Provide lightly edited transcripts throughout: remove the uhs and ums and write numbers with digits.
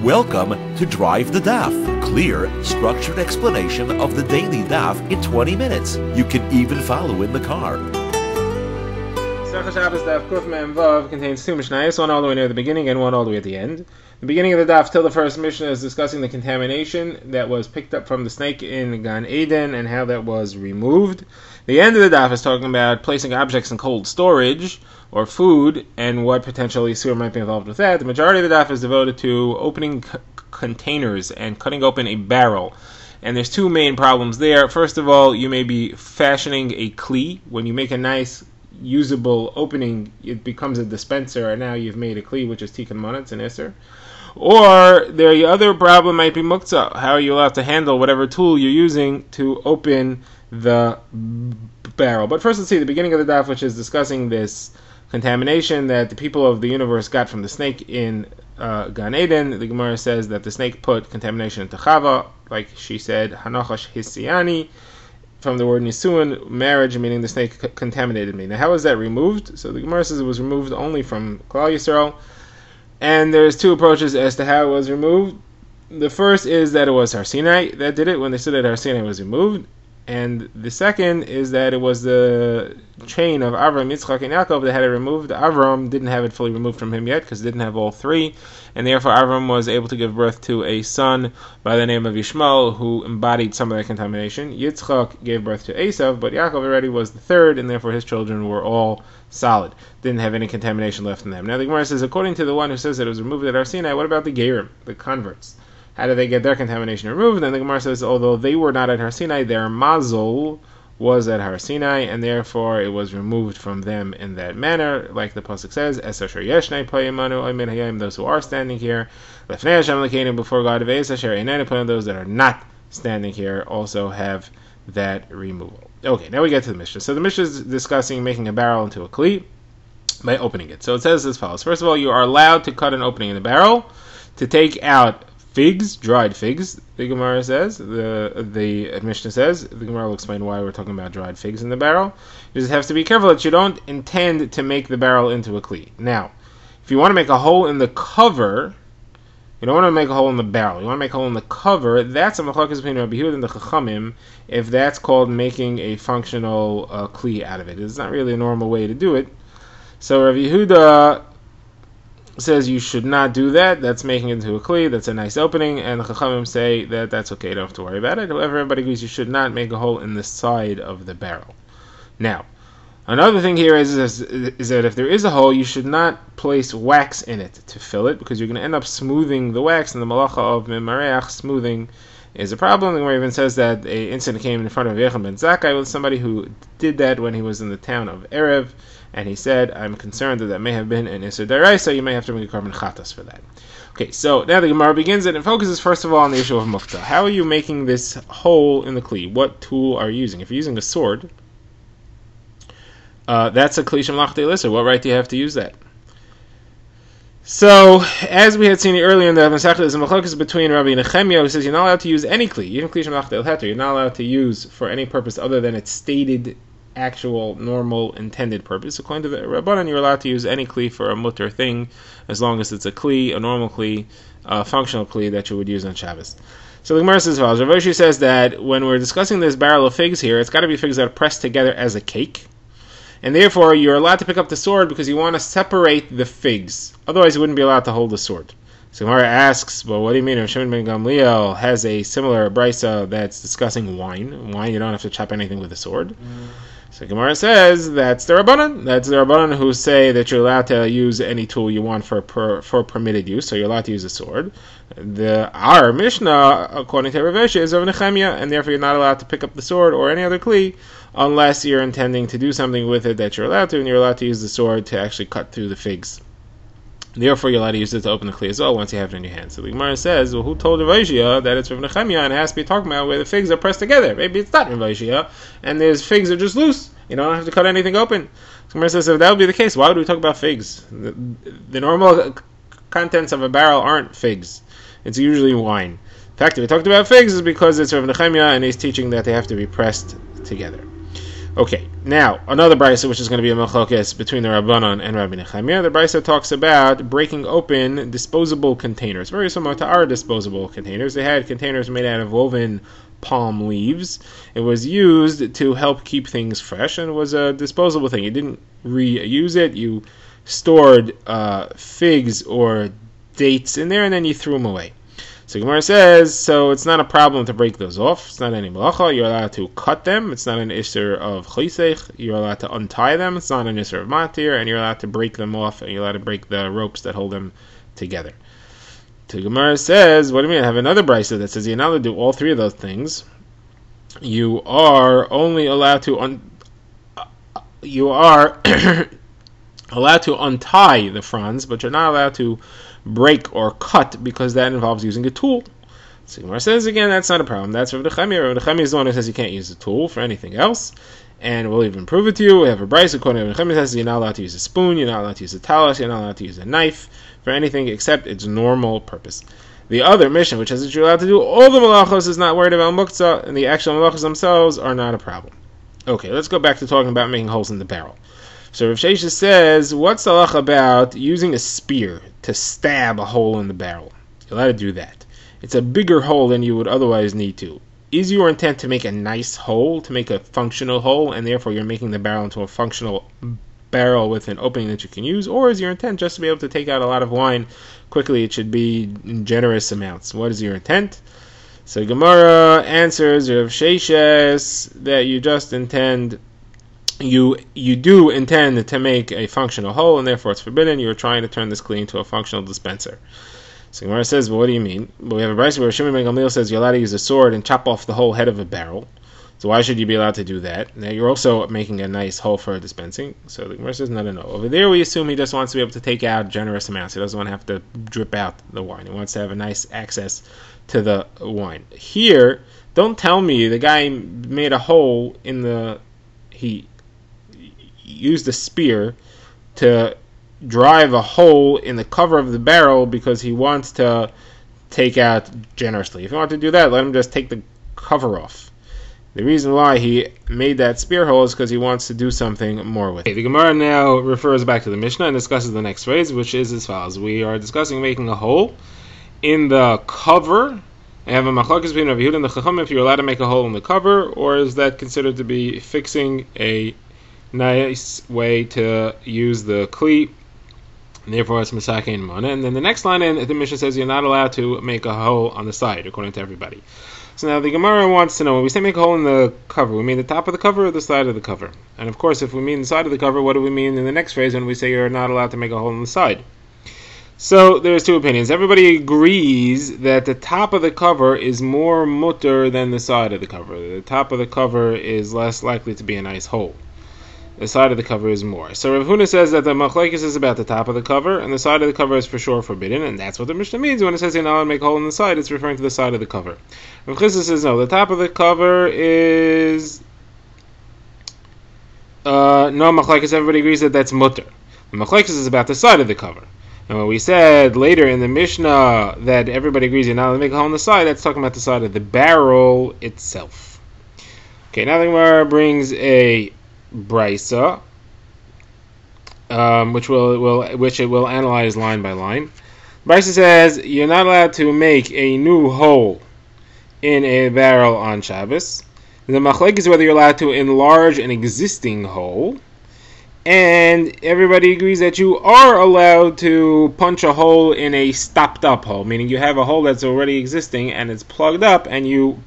Welcome to Drive the Daf. Clear, structured explanation of the daily daf in 20 minutes. You can even follow in the car. Shabbos Daf Kuf Mem Vav contains two mishnayos, one all the way near the beginning and one all the way at the end. The beginning of the daf till the first mishnah is discussing the contamination that was picked up from the snake in Gan Eden and how that was removed. The end of the daf is talking about placing objects in cold storage or food and what potentially sewer might be involved with that. The majority of the daf is devoted to opening containers and cutting open a barrel. And there's two main problems there. First of all, you may be fashioning a kli. When you make a nice usable opening, it becomes a dispenser, and now you've made a kli, which is tikkun monetz and iser. Or the other problem might be muktzah. How are you allowed to handle whatever tool you're using to open the barrel? But first, let's see the beginning of the daf, which is discussing this contamination that the people of the universe got from the snake in Gan Eden. The Gemara says that the snake put contamination into Chava, like she said, Hanachash Hisiani, from the word Nisuin, marriage, meaning the snake contaminated me. Now, how was that removed? So the Gemara says it was removed only from Klal Yisrael, and there's two approaches as to how it was removed. The first is that it was Har Sinai that did it. When they stood at Har Sinai, it was removed. And the second is that it was the chain of Avram, Yitzchak, and Yaakov that had it removed. Avram didn't have it fully removed from him yet because it didn't have all three, and therefore Avram was able to give birth to a son by the name of Yishmael who embodied some of that contamination. Yitzchak gave birth to Esav, but Yaakov already was the third, and therefore his children were all solid. Didn't have any contamination left in them. Now the Gemara says, according to the one who says that it was removed at Har Sinai, what about the Gerim, the converts? How did they get their contamination removed? And the Gemara says, although they were not at Har Sinai, their mazel was at Har Sinai, and therefore it was removed from them in that manner, like the pasuk says, those who are standing here, before God, those that are not standing here also have that removal. Okay, now we get to the Mishnah. So the Mishnah is discussing making a barrel into a kli by opening it. So it says as follows. First of all, you are allowed to cut an opening in the barrel to take out figs, dried figs, the Gemara says, the Mishnah says. The Gemara will explain why we're talking about dried figs in the barrel. You just have to be careful that you don't intend to make the barrel into a kli. Now, if you want to make a hole in the cover, you don't want to make a hole in the barrel, you want to make a hole in the cover, that's a machlokes between Rabbi Yehuda and the Chachamim, if that's called making a functional kli out of it. It's not really a normal way to do it. So Rabbi Yehuda says you should not do that. That's making it into a kli. That's a nice opening, and the Chachamim say that that's okay. You don't have to worry about it. However, everybody agrees you should not make a hole in the side of the barrel. Now, another thing here is that if there is a hole, you should not place wax in it to fill it, because you're going to end up smoothing the wax, and the malacha of mimareach, smoothing, is a problem. The Gemara even says that an incident came in front of Yechon ben Zakkai with somebody who did that when he was in the town of Erev, and he said, I'm concerned that may have been an Isser Daraisa, you may have to make a carbon chatas for that. Okay, so now the Gemara begins it and focuses first of all on the issue of muktzah. How are you making this hole in the kli? What tool are you using? If you're using a sword, that's a kli shemlach de'lisser. What right do you have to use that? So, as we had seen earlier in the Masechta, there's a machlokes between Rabbi Nechemia, who says you're not allowed to use any kli, even kli shemlach de'ilheter, you're not allowed to use for any purpose other than its stated actual, normal, intended purpose. According to the Rabbanan, you're allowed to use any kli for a mutter thing, as long as it's a kli, a normal kli, a functional kli that you would use on Shabbos. So the Gemara says as follows. Rav Oshi says that when we're discussing this barrel of figs here, it's got to be figs that are pressed together as a cake, and therefore you're allowed to pick up the sword because you want to separate the figs. Otherwise, you wouldn't be allowed to hold the sword. So Gemara asks, well, what do you mean if Shimon ben Gamliel has a similar brisa that's discussing wine? Wine, you don't have to chop anything with a sword. So Gemara says that's the Rabbanan. That's the Rabbanan who say that you're allowed to use any tool you want for permitted use. So you're allowed to use a sword. Our Mishnah, according to Rav Oshi, is of Nechemia, and therefore you're not allowed to pick up the sword or any other kli unless you're intending to do something with it that you're allowed to, and you're allowed to use the sword to actually cut through the figs. Therefore, you're allowed to use it to open the kli as well once you have it in your hand. So the Gemara says, well, who told Rav Oshi that it's Rav Nechemia and it has to be talking about where the figs are pressed together? Maybe it's not Rav Oshi and there's figs are just loose. You don't have to cut anything open. So Gemara says, if that would be the case, why would we talk about figs? The normal contents of a barrel aren't figs. It's usually wine. In fact, if we talked about figs, it's because it's Rav Nechemia and he's teaching that they have to be pressed together. Okay, now another brisa which is going to be a machlokes between the Rabbanon and Rabbi Nechemia. The brisa talks about breaking open disposable containers, very similar to our disposable containers. They had containers made out of woven palm leaves. It was used to help keep things fresh, and it was a disposable thing. You didn't reuse it. You stored figs or dates in there, and then you threw them away. So Gemara says, so it's not a problem to break those off. It's not any malacha. You're allowed to cut them. It's not an isser of chlisech. You're allowed to untie them. It's not an isser of matir, and you're allowed to break them off, and you're allowed to break the ropes that hold them together. So Gemara says, what do you mean? I have another brisa that says you're not allowed to do all three of those things. You are only allowed to you are allowed to untie the fronds, but you're not allowed to break or cut because that involves using a tool. So Gemara says again, that's not a problem. That's Rav Nechemia. Rav Nechemia is the one who says you can't use a tool for anything else, and we'll even prove it to you. We have a brisa according to Rav Nechemia says you're not allowed to use a spoon, you're not allowed to use a talis, you're not allowed to use a knife for anything except its normal purpose. The other mission, which says that you're allowed to do all the malachos, is not worried about muktzah, and the actual malachos themselves are not a problem. Okay, let's go back to talking about making holes in the barrel. So Rav Shesha says, what's the halach about using a spear to stab a hole in the barrel? You're allowed to do that. It's a bigger hole than you would otherwise need to. Is your intent to make a nice hole, to make a functional hole, and therefore you're making the barrel into a functional barrel with an opening that you can use, or is your intent just to be able to take out a lot of wine quickly? It should be in generous amounts. What is your intent? So Gemara answers Rav Sheshes that you just intend, you do intend to make a functional hole, and therefore it's forbidden. You're trying to turn this kli into a functional dispenser. So Gemara says, well, what do you mean? Well, we have a brisa where Shimon ben Gamliel says you're allowed to use a sword and chop off the whole head of a barrel. So why should you be allowed to do that? Now you're also making a nice hole for dispensing. So the Gemara says, no. Over there we assume he just wants to be able to take out generous amounts. He doesn't want to have to drip out the wine. He wants to have a nice access to the wine. Here, don't tell me the guy made a hole in the... He used a spear to drive a hole in the cover of the barrel because he wants to take out generously. If you want to do that, let him just take the cover off. The reason why he made that spear hole is because he wants to do something more with it. The Gemara now refers back to the Mishnah and discusses the next phrase, which is as follows. We are discussing making a hole in the cover. I have a machlokes between Rav Yehuda and the Chacham if you're allowed to make a hole in the cover, or is that considered to be fixing a nice way to use the kli, and therefore it's Masakein Mana. And then the next line in the Mishnah says you're not allowed to make a hole on the side, according to everybody. So now the Gemara wants to know, when we say make a hole in the cover, we mean the top of the cover or the side of the cover? And of course, if we mean the side of the cover, what do we mean in the next phrase when we say you're not allowed to make a hole in the side? So there's two opinions. Everybody agrees that the top of the cover is more mutter than the side of the cover. The top of the cover is less likely to be a nice hole. The side of the cover is more. So Rav Huna says that the machlekes is about the top of the cover, and the side of the cover is for sure forbidden, and that's what the Mishnah means when it says you're not allowed to make a hole in the side. It's referring to the side of the cover. Rav Chizda says no, the top of the cover is no machlekes. Everybody agrees that that's mutter. The machlekes is about the side of the cover. And when we said later in the Mishnah that everybody agrees you're not allowed to make a hole in the side, that's talking about the side of the barrel itself. Okay, now the Gemara brings a brisa, which it will analyze line by line. Brisa says you're not allowed to make a new hole in a barrel on Shabbos. The machlek is whether you're allowed to enlarge an existing hole, and everybody agrees that you are allowed to punch a hole in a stopped up hole, meaning you have a hole that's already existing and it's plugged up, and you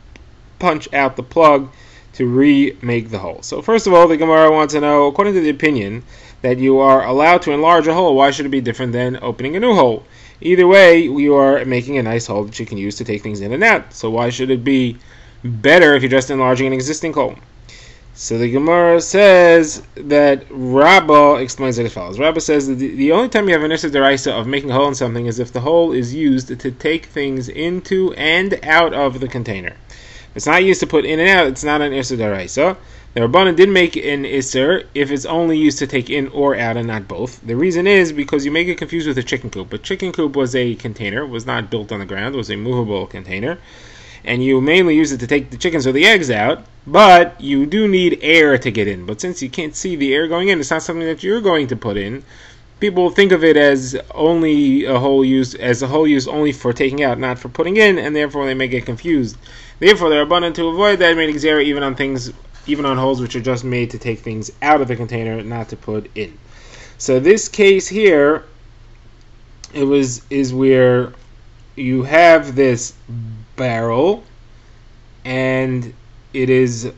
punch out the plug to remake the hole. So first of all, the Gemara wants to know, according to the opinion that you are allowed to enlarge a hole, why should it be different than opening a new hole? Either way, you are making a nice hole that you can use to take things in and out. So why should it be better if you're just enlarging an existing hole? So the Gemara says that Rabbah explains it as follows. Rabbah says that the only time you have an issur deraisa of making a hole in something is if the hole is used to take things into and out of the container. It's not used to put in and out, it's not an issur deraisa. The Rabbanan did make an issur if it's only used to take in or out and not both. The reason is because you may get confused with a chicken coop. A chicken coop was a container, was not built on the ground, was a movable container. and you mainly use it to take the chickens or the eggs out, but you do need air to get in. But since you can't see the air going in, it's not something that you're going to put in. People think of it as only a hole used only for taking out, not for putting in, and therefore they may get confused. Therefore, they're abundant to avoid that made xera even on holes which are just made to take things out of the container, not to put in. So this case here, is where you have this barrel, and the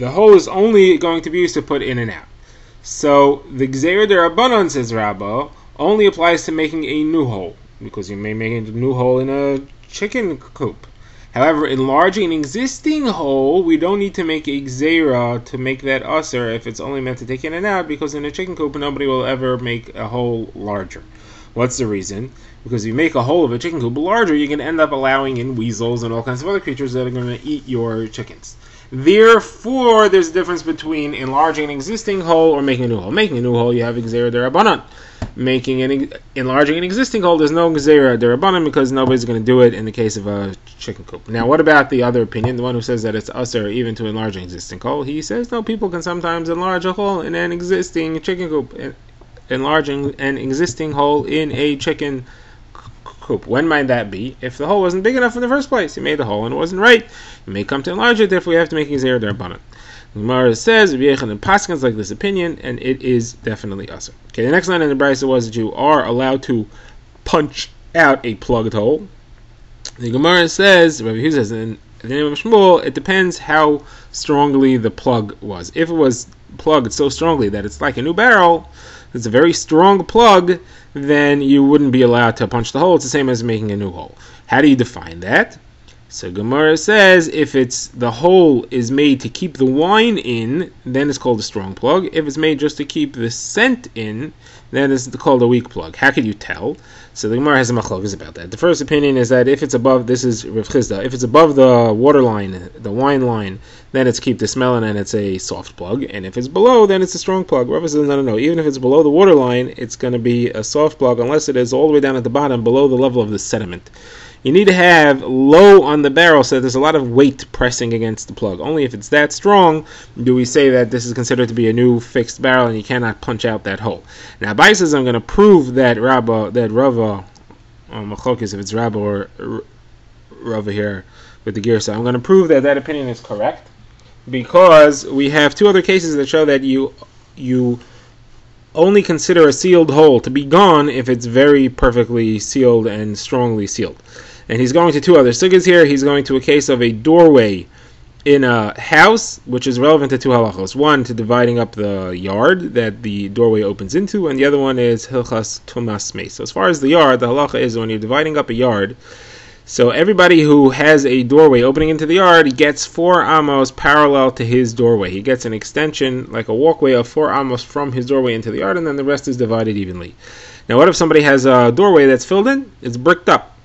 hole is only going to be used to put in and out. So the Gzeira Derabanan, says Rabba, only applies to making a new hole, because you may make a new hole in a chicken coop. However, enlarging an existing hole, we don't need to make a Gzeira to make that usher if it's only meant to take in and out, because in a chicken coop nobody will ever make a hole larger. What's the reason? Because if you make a hole of a chicken coop larger, you can end up allowing in weasels and all kinds of other creatures that are going to eat your chickens. Therefore, there's a difference between enlarging an existing hole or making a new hole. Making a new hole, you have Gzeira Derabanan. Enlarging an existing hole, there's no Gzeira Derabanan, because nobody's going to do it in the case of a chicken coop. Now, what about the other opinion, the one who says that it's usher even to enlarge an existing hole? He says, no, people can sometimes enlarge a hole in an existing chicken coop. Enlarging an existing hole in a chicken coop. When might that be? If the hole wasn't big enough in the first place. You made the hole and it wasn't right. You may come to enlarge it, therefore you have to make a Gzeira Derabanan. The Gemara says, Rabbi Yochanan paskins like this opinion, and it is definitely usher. Okay, the next line in the Brisa was that you are allowed to punch out a plugged hole. The Gemara says, Rabbi Hugh says, in the name of Shmuel, it depends how strongly the plug was. If it was plugged so strongly that it's like a new barrel, it's a very strong plug, then you wouldn't be allowed to punch the hole. It's the same as making a new hole. How do you define that? So Gemara says, if the hole is made to keep the wine in, then it's called a strong plug. If it's made just to keep the scent in, then it's called a weak plug. How could you tell? So the Gemara has a machlokas about that. The first opinion is that if it's above, this is Rav Chizda, if it's above the water line, the wine line, then it's keep the smell in and it's a soft plug. And if it's below, then it's a strong plug. Rav says, no. Even if it's below the water line, it's going to be a soft plug unless it is all the way down at the bottom, below the level of the sediment. You need to have low on the barrel so that there's a lot of weight pressing against the plug. Only if it's that strong do we say that this is considered to be a new fixed barrel and you cannot punch out that hole. Now, Abai says I'm going to prove that Rava, Machlokes, if it's Rabba or Rava here with the gear, so I'm going to prove that that opinion is correct, because we have two other cases that show that you only consider a sealed hole to be gone if it's very perfectly sealed and strongly sealed. And he's going to two other sugyas here. He's going to a case of a doorway in a house, which is relevant to two halachos. One, to dividing up the yard that the doorway opens into, and the other one is hilchas tumas meis. So as far as the yard, the halacha is when you're dividing up a yard, so everybody who has a doorway opening into the yard gets 4 amos parallel to his doorway. He gets an extension, like a walkway of 4 amos from his doorway into the yard, and then the rest is divided evenly. Now, what if somebody has a doorway that's filled in? It's bricked up.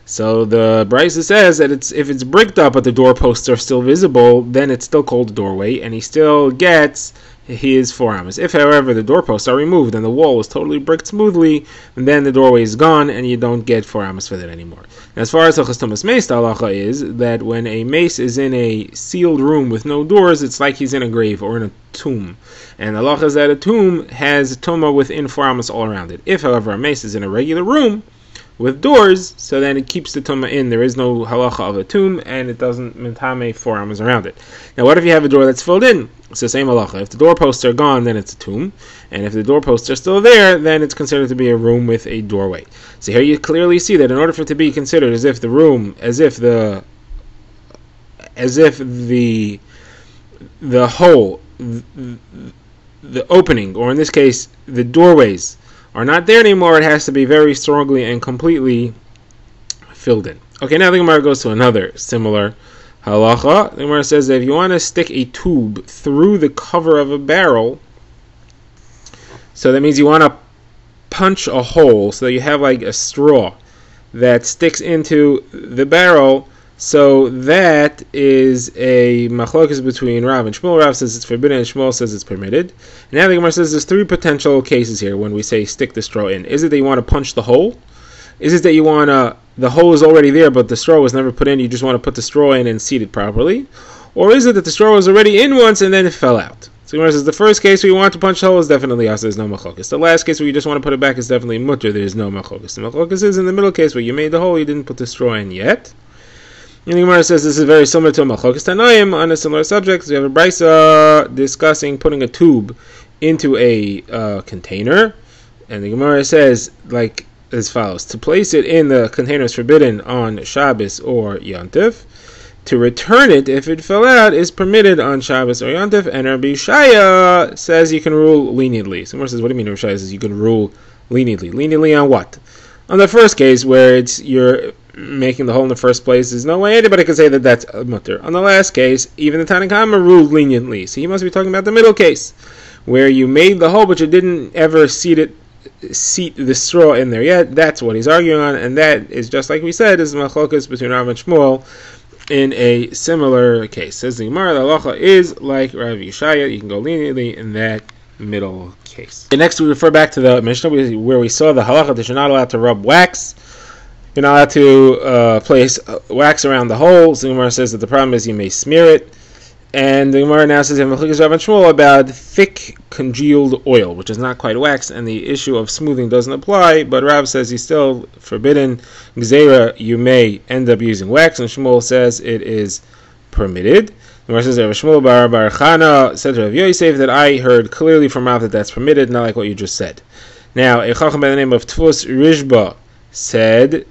So the Brisa says that if it's bricked up but the doorposts are still visible, then it's still called a doorway, and he still gets his 4 amos. If, however, the doorposts are removed and the wall is totally bricked smoothly, then the doorway is gone and you don't get 4 amos for that anymore. As far as Hilchos Tumas Meis, the halacha is that when a mace is in a sealed room with no doors, it's like he's in a grave or in a tomb. And the halacha is that a tomb has tumah within 4 amos all around it. If, however, a mace is in a regular room with doors, so then it keeps the tumah in. There is no halacha of a tomb, and it doesn't mentame 4 amos around it. Now, what if you have a door that's filled in? It's the same halacha. If the doorposts are gone, then it's a tomb, and if the doorposts are still there, then it's considered to be a room with a doorway. So here you clearly see that in order for it to be considered as if the hole, the opening, or in this case, the doorways, are not there anymore, it has to be very strongly and completely filled in. Okay, now the Gemara goes to another similar halacha. The Gemara says that if you want to stick a tube through the cover of a barrel, so that means you want to punch a hole, so you have like a straw that sticks into the barrel. So that is a machlokas between Rav and Shmuel. Rav says it's forbidden and Shmuel says it's permitted. And now the Gemara says there's 3 potential cases here when we say stick the straw in. Is it that you want to punch the hole? Is it that you want to the hole is already there, but the straw was never put in, you just want to put the straw in and seat it properly? Or is it that the straw was already in once and then it fell out? So Gemara says the first case where you want to punch the hole is definitely asa, there's no machlokas. The last case where you just want to put it back is definitely mutter, there's no machlokas. The machlokas is in the middle case where you made the hole, you didn't put the straw in yet. And the Gemara says this is very similar to machlokas tanoim on a similar subject. So you have a brisa discussing putting a tube into a container, and the Gemara says like as follows: to place it in the container is forbidden on Shabbos or Yontif. To return it if it fell out is permitted on Shabbos or Yontif, and Rabbi Shaya says you can rule leniently. Someone says, what do you mean Rabbi Shaya says you can rule leniently? Leniently on what? On the first case where you're making the hole in the first place, there's no way anybody can say that that's a mutter. On the last case, even the Tanakhama ruled leniently. So he must be talking about the middle case, where you made the hole but you didn't ever seat the straw in there yet. That's what he's arguing on, and that is just like we said, is machlokas between Rav and Shmuel in a similar case. Says the Gemara, the halacha is like Rav Yishaya, you can go leniently in that middle case. Okay, next we refer back to the Mishnah where we saw the halacha that you're not allowed to rub wax. You're not allowed to place wax around the hole. So the Gemara says that the problem is you may smear it. And the Gemara now says in Machlokas Rav and Shmuel about thick congealed oil, which is not quite wax, and the issue of smoothing doesn't apply, but Rav says he's still forbidden. Gzeira, you may end up using wax, and Shmuel says it is permitted. The Gemara says Rav Shmuel bar Chana said to Rav Yosef that I heard clearly from Rav that that's permitted, not like what you just said. Now, a Chacham by the name of Tvus Rishba said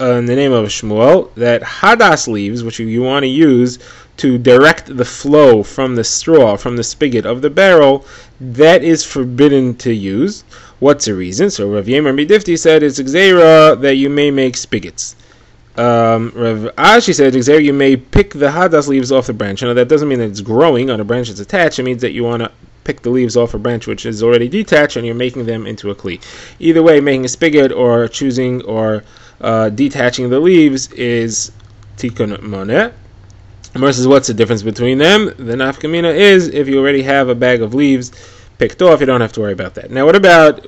in the name of Shmuel that hadas leaves, which you want to use to direct the flow from the straw, from the spigot of the barrel, that is forbidden to use. What's the reason? So Rav Yemer Midifti said it's Gzeira that you may make spigots. Rav Ashi said Gzeira you may pick the hadas leaves off the branch. Now that doesn't mean that it's growing on a branch that's attached. It means that you want to pick the leaves off a branch which is already detached and you're making them into a kli. Either way, making a spigot or choosing or detaching the leaves is tikkun moneh. Versus what's the difference between them? The nafkamina is if you already have a bag of leaves picked off, you don't have to worry about that. Now what about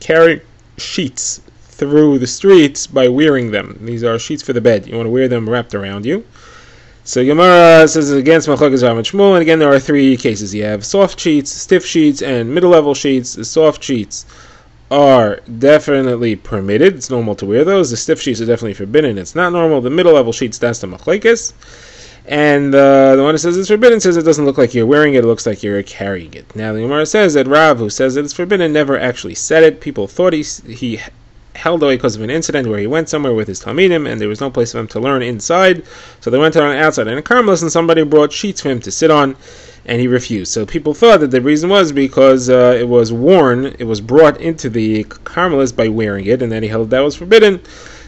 carrying sheets through the streets by wearing them? These are sheets for the bed. You want to wear them wrapped around you. So Gemara says against Machlokas Rav and Shmuel, and again there are three cases. You have soft sheets, stiff sheets, and middle-level sheets. The soft sheets are definitely permitted. It's normal to wear those. The stiff sheets are definitely forbidden. It's not normal. The middle-level sheets, that's the machlekes. And the one that says it's forbidden says it doesn't look like you're wearing it. It looks like you're carrying it. Now the Gemara says that Rav, who says that it's forbidden, never actually said it. People thought he held away because of an incident where he went somewhere with his Talmidim and there was no place for him to learn inside. So they went to learn outside in a Carmelis and somebody brought sheets for him to sit on. And he refused. So people thought that the reason was because it was worn, it was brought into the Carmelis by wearing it, and then he held that was forbidden.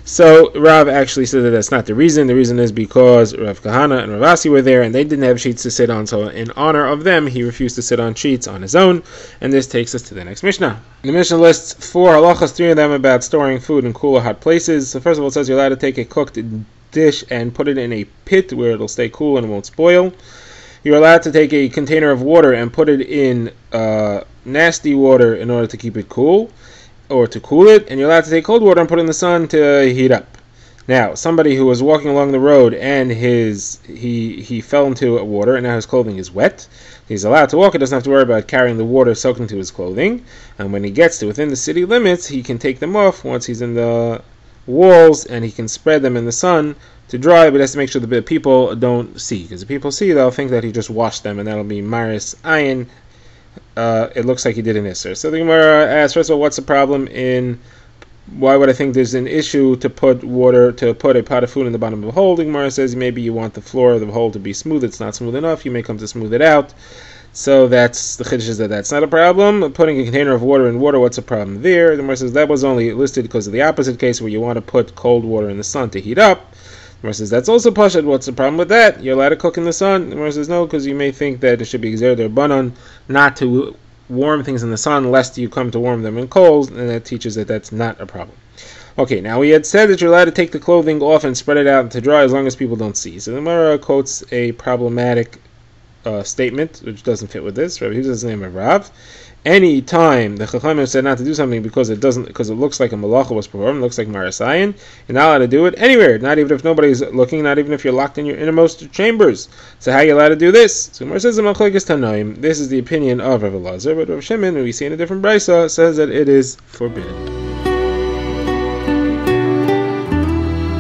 So Rav actually said that that's not the reason. The reason is because Rav Kahana and Rav Asi were there, and they didn't have sheets to sit on. So in honor of them, he refused to sit on sheets on his own. And this takes us to the next Mishnah. The Mishnah lists 4 halachas, 3 of them about storing food in cool or hot places. So first of all, it says you're allowed to take a cooked dish and put it in a pit where it'll stay cool and it won't spoil. You're allowed to take a container of water and put it in nasty water in order to keep it cool, or to cool it, and you're allowed to take cold water and put it in the sun to heat up. Now, somebody who was walking along the road and he fell into water and now his clothing is wet, he's allowed to walk. He doesn't have to worry about carrying the water soaked into his clothing, and when he gets to within the city limits, he can take them off once he's in the walls, and he can spread them in the sun to dry, but he has to make sure the people don't see, because if people see, they'll think that he just washed them, and that'll be Maris Ayin. It looks like he did an Isser. So the Gemara asks, first of all, what's the problem in, why would I think there's an issue to put a pot of food in the bottom of a hole? The Gemara says maybe you want the floor of the hole to be smooth, it's not smooth enough, you may come to smooth it out. So that's the chiddush is that that's not a problem. Putting a container of water in water, what's the problem there? The Gemara says that was only listed because of the opposite case where you want to put cold water in the sun to heat up. The Gemara says that's also pashut. What's the problem with that? You're allowed to cook in the sun. The Gemara says no, because you may think that it should be gzer derbanan not to warm things in the sun lest you come to warm them in coals, and that teaches that that's not a problem. Okay, now we had said that you're allowed to take the clothing off and spread it out to dry as long as people don't see. So the Gemara quotes a problematic statement which doesn't fit with this. Rabbi Huda's name of Rav, Any time the Chachamim said not to do something because it looks like a malacha was performed, it looks like marasayan, you're not allowed to do it anywhere, not even if nobody's looking, not even if you're locked in your innermost chambers. So how are you allowed to do this? So Gemara says this is the opinion of Rav Elazar, but Rav Shimon, who we see in a different brisa, says that it is forbidden.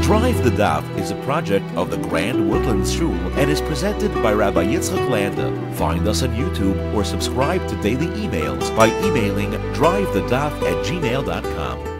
Drive the Daf is a project of the Grand Woodlands Shul and is presented by Rabbi Yitzchak Landa. Find us on YouTube or subscribe to daily emails by emailing drivethedaf@gmail.com.